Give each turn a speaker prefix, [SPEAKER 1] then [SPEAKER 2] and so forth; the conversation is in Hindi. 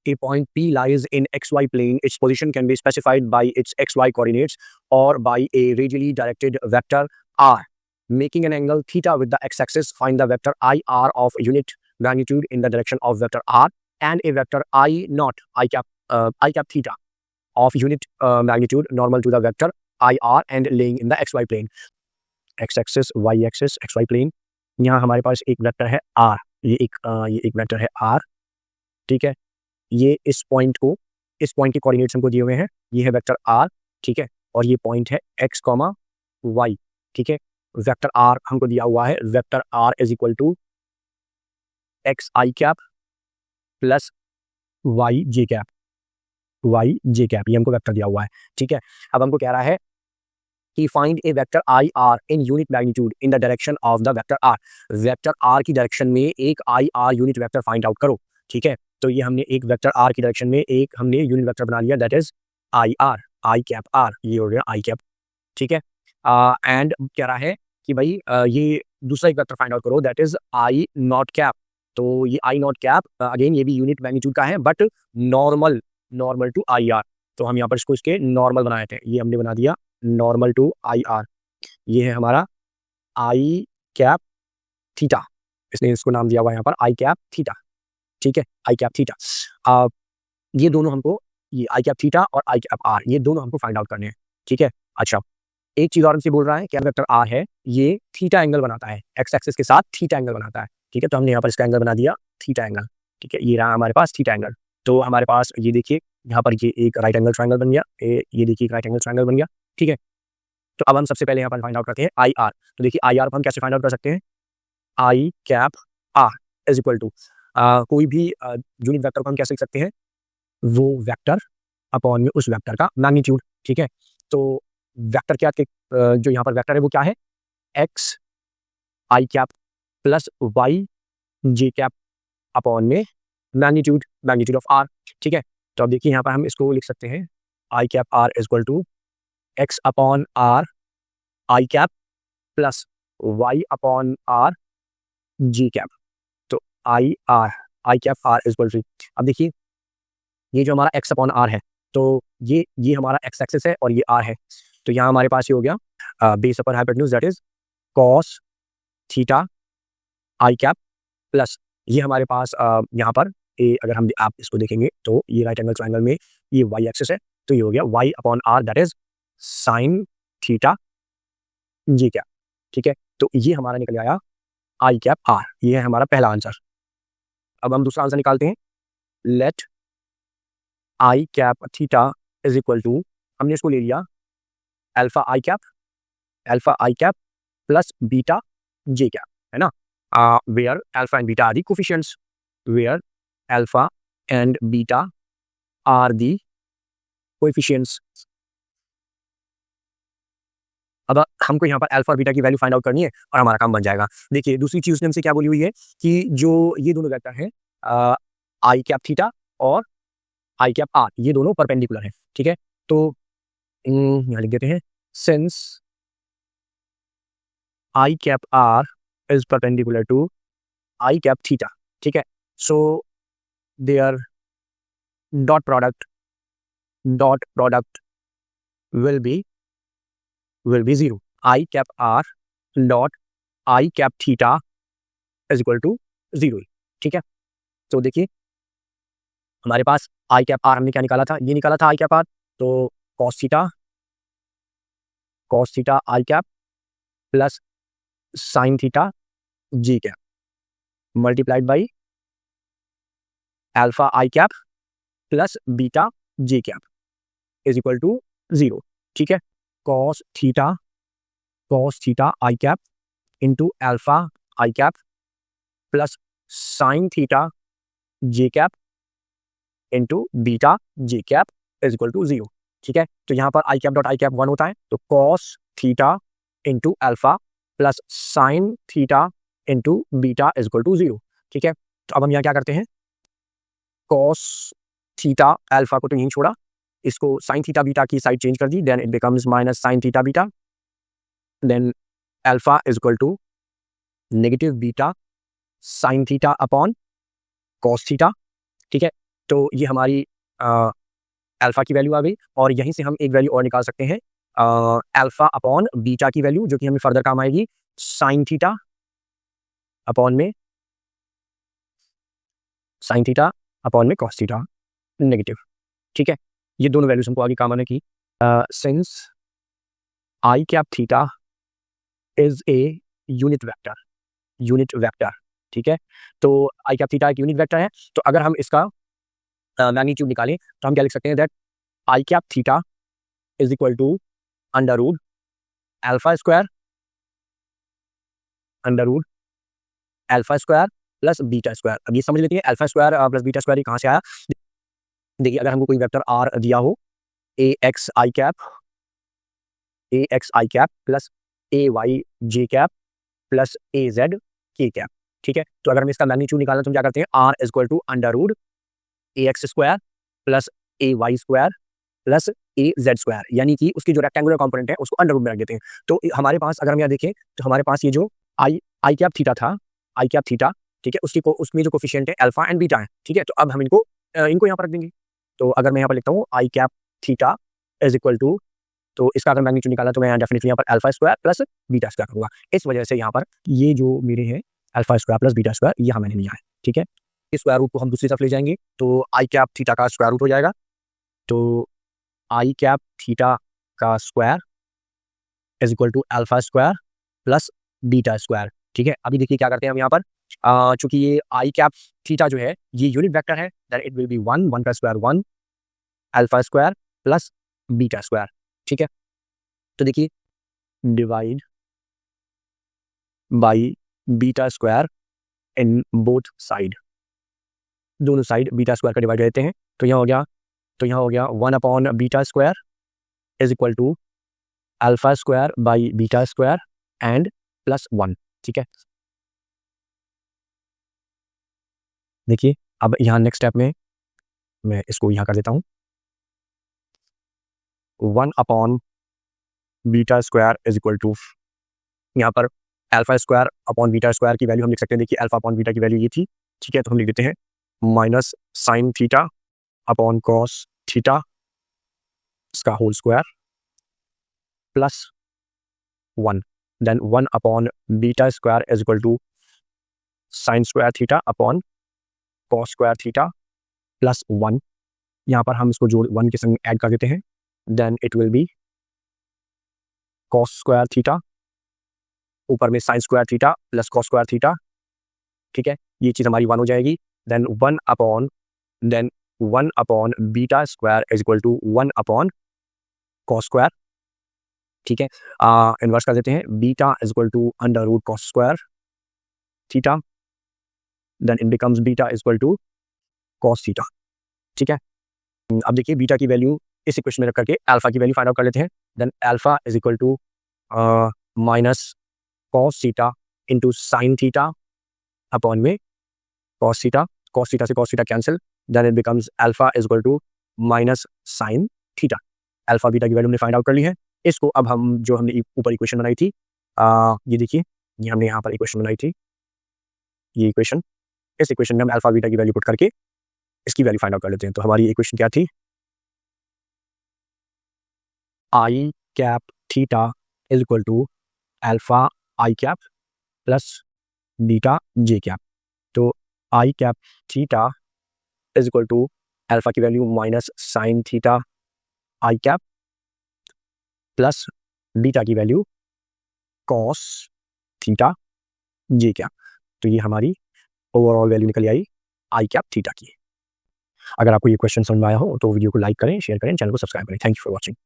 [SPEAKER 1] A point P lies in xy plane. Its position can be specified by its xy coordinates or by a radially directed vector r, making an angle theta with the x-axis. Find the vector IR of unit magnitude in the direction of vector r and a vector I naught I cap theta of unit magnitude normal to the vector IR and laying in the xy plane. x-axis, y-axis, xy plane. यहाँ हमारे पास एक वेक्टर है r, ये एक वेक्टर है r, ठीक है। ये इस पॉइंट के कोऑर्डिनेट्स हमको दिए हुए हैं, ये है वेक्टर r, ठीक है, और ये पॉइंट है x, y, ठीक है। वेक्टर r हमको दिया हुआ है, vector r is equal to X I cap plus Y J cap, ये हमको वेक्टर दिया हुआ है, ठीक है। अब हमको कह रहा है कि find a vector I R in unit magnitude in the direction of the vector R. Vector R की डायरेक्शन में एक I R unit vector find out करो, ठीक है। तो ये हमने एक वेक्टर आर की डायरेक्शन में एक हमने यूनिट वेक्टर बना लिया, that is I R, I cap R, ये हो गया आई कैप, ठीक है। एंड कह रहा है कि भाई ये दूसरा एक वेक्टर फाइंड आउट करो, that is I not cap. तो ये आई नॉट कैप अगेन ये भी यूनिट मैग्नीट्यूड का है but normal to I R. तो हम यहाँ पर इसके नॉर्मल बनाए थे, ये हमने बना दिया नॉर्मल टू आई आर। ये है हमारा आई कैप थीटा, इसने इसको नाम दिया हुआ है यहाँ पर आई कैप थीटा, ठीक है, आई कैप थीटा। ये दोनों हमको, ये आई कैप थीटा और आई कैप आर, ये दोनों हमको फाइंड आउट करने हैं, ठीक है। अच्छा, एक चीज और हमसे बोल रहा है, क्या वेक्टर आर है ये थीटा एंगल बनाता है, एक्स एक्सिस के साथ थीटा एंगल बनाता है, ठीक है। तो हमने यहाँ पर इसका एंगल बना दिया थीटा एंगल, ठीक है। ये रहा हमारे पास थीटा एंगल। तो हमारे पास ये देखिए यहाँ पर ये एक राइट एंगल ट्रायंगल बन गया, ये देखिए एक राइट एंगल ट्रायंगल बन गया, ठीक है। तो अब हम सबसे पहले यहाँ पर फाइंड आउट करते हैं आई आर। तो देखिए आई आर को हम कैसे फाइंड आउट कर सकते हैं, i cap are is equal to कोई भी यूनिट वेक्टर को हम कैसे लिख सकते हैं, वो वेक्टर अपॉन में उस वेक्टर का मैग्नीट्यूड, ठीक है। तो वेक्टर क्या जो यहाँ पर वेक्टर है वो क्या है, x I cap plus Y J cap upon में मैग्नीट्यूड ऑफ आर, ठीक है। तो अब देखिए यहाँ पर हम इसको लिख सकते हैं i cap are is equal to x upon r I cap plus y upon r g cap. तो आई cap are is equal to, अब देखिए ये जो हमारा एक्स अपॉन आर है, तो ये हमारा एक्स एक्सिस है और ये आर है। तो यहाँ हमारे पास ये हो गया base upper hypotenuse that is cos theta I cap plus ये हमारे पास यहाँ पर अगर हम आप इसको देखेंगे तो ये राइट एंगल ट्रायंगल में ये वाई एक्सिस है, तो ये हो गया Y upon R that is sine theta J cap, ठीक है। तो ये हमारा निकल आया आई कैप आर, ये है हमारा पहला आंसर। अब हम दूसरा आंसर निकालते हैं, let I cap theta is equal to, हमने इसको ले लिया अल्फा आई कैप प्लस बीटा जे कैप, है ना, where alpha and beta are the coefficients, where alpha and beta are the coefficients. अब हमको यहाँ पर अल्फा और बीटा की वैल्यू फाइंड आउट करनी है और हमारा काम बन जाएगा। देखिए दूसरी चीज उसने हमसे क्या बोली हुई है कि जो ये दोनों वेक्टर हैं आई कैप थीटा और आई कैप आर, ये दोनों परपेंडिकुलर है, ठीक है। तो यहाँ लिख देते हैं since I cap are is perpendicular to I cap theta, ठीक है। So their dot product will be 0. I cap r dot I cap theta is equal to 0, ठीक है। तो देखिए हमारे पास I cap r हमने क्या निकाला था, ये निकाला था I cap r, तो cos theta I cap plus sine theta J cap multiplied by alpha I cap plus beta J cap is equal to 0, ठीक है। cos theta I cap into alpha I cap plus sine theta J cap into beta J cap is equal to 0, ठीक है। तो यहाँ पर I cap dot I cap 1 होता है, तो cos theta into alpha plus sine theta into beta is equal to 0, ठीक है। तो अब हम यहाँ क्या करते हैं, cos थीटा अल्फा को तो यहीं छोड़ा, इसको साइन थीटा बीटा की साइड चेंज कर दी, then it becomes minus sine theta beta, then alpha is equal to negative beta sine theta upon cos theta, ठीक है। तो ये हमारी अल्फा की वैल्यू आ गई, और यहीं से हम एक वैल्यू और निकाल सकते हैं अल्फा अपॉन बीटा की वैल्यू, जो कि हमें फर्दर काम आएगी साइन थीटा अपॉन में कॉस थीटा नेगेटिव। ठीक है, ये दोनों वैल्यूज हमको आगे काम आने की। Since I cap theta is a unit vector, ठीक है, तो आई कैप थीटा एक यूनिट वेक्टर है। तो अगर हम इसका मैग्नीट्यूड निकालें तो हम क्या लिख सकते हैं, that I cap theta is equal to under root alpha square plus beta square. अब ये समझ लेते हैं alpha square plus beta square कहाँ से आया। देखिए, अगर हमको कोई वेक्टर आर दिया हो, ए x I cap plus A Y J cap plus A Z के कैप, ठीक है, तो अगर हम इसका मैग्नीट्यूड निकालना तो हम क्या करते हैं, R is equal to under root A X square plus A Y square plus A Z square, यानी कि उसकी जो रेक्टेंगुलर कंपोनेंट है उसको अंडर रूट में रख देते हैं। तो हमारे पास अगर हम यहाँ देखें तो हमारे पास ये जो आई कैप थीटा था, आई कैप थीटा, ठीक है, उसमें जो कोफिशिएंट है अल्फा एंड बीटा है, ठीक है, तो अब हम इनको यहाँ पर रख देंगे। तो अगर मैं यहाँ पर लिखता हूँ i cap theta is equal to, तो इसका अगर मैग्नीट्यूड निकाला तो मैं डेफिनेटली यहाँ पर alpha square plus beta square करूँगा। इस वजह से यहाँ पर ये जो मेरे हैं alpha square plus beta square यहाँ मैंने लिया है, ठीक है। इस स्क्वायर रूट को हम दूसरी तरफ ले जाएंगे तो आई कैप थीटा का स्क्वायर रूट हो जाएगा, तो आई कैप थीटा का square is equal to alpha square plus beta square, ठीक है। अभी देखिए क्या करते हैं हम यहाँ पर, चूंकि ये आई कैप थीटा जो है ये यूनिट वेक्टर है, दैट इट विल बी 1 का square 1 alpha square plus beta square, ठीक है। तो देखिए divide by beta square in both side, दोनों साइड बीटा स्क्वायर का डिवाइड देते हैं, तो यहाँ हो गया 1 upon beta square is equal to alpha square by beta square and plus 1, ठीक है। देखिए अब यहाँ नेक्स्ट स्टेप में मैं इसको यहाँ कर देता हूँ, 1 upon beta square is equal to, यहाँ पर alpha square upon beta square की वैल्यू हम लिख सकते हैं। देखिए अल्फा अपॉन बीटा की वैल्यू ये थी, ठीक है, तो हम लिख देते हैं minus sine theta upon cos theta इसका whole square plus 1, then 1 upon beta square is equal to sine square theta upon cos square theta plus 1, यहाँ पर हम इसको जोड़ 1 के संग ऐड कर देते हैं, then it will be cos square theta, ऊपर में sine square theta plus cos square theta, ठीक है, ये चीज़ हमारी 1 हो जाएगी, then 1 upon beta square is equal to 1 upon cos square, ठीक है, इन्वर्स कर देते हैं, beta is equal to under root cos square theta, then it becomes beta is equal to cos theta, ठीक है। अब देखिए बीटा की वैल्यू इस इक्वेशन में रख करके अल्फा की वैल्यू फाइंड आउट कर लेते हैं, then alpha is equal to minus cos theta into sine theta upon में कॉस थीटा से cos theta cancel, then it becomes alpha is equal to minus sine theta. Alpha beta की वैल्यू हमने फाइंड आउट कर ली है। इसको अब हम जो हमने ऊपर इक्वेशन बनाई थी, ये देखिए ये हमने यहाँ पर इक्वेशन बनाई थी, ये इक्वेशन, इस इक्वेशन में हम अल्फा बीटा की वैल्यू पुट करके इसकी वैल्यू फाइंड आउट कर लेते हैं। तो हमारी इक्वेशन क्या थी, i cap theta is equal to alpha I cap plus beta J cap. तो आई cap theta is equal to alpha की वैल्यू माइनस साइन थीटा आई कैप प्लस बीटा की वैल्यू कॉस थीटा जे कैप। तो ये हमारी ओवरऑल वैल्यू निकल आई आई कैप थीटा की। अगर आपको ये क्वेश्चन समझ में आया हो तो वीडियो को लाइक करें, शेयर करें, चैनल को सब्सक्राइब करें। Thank you for watching.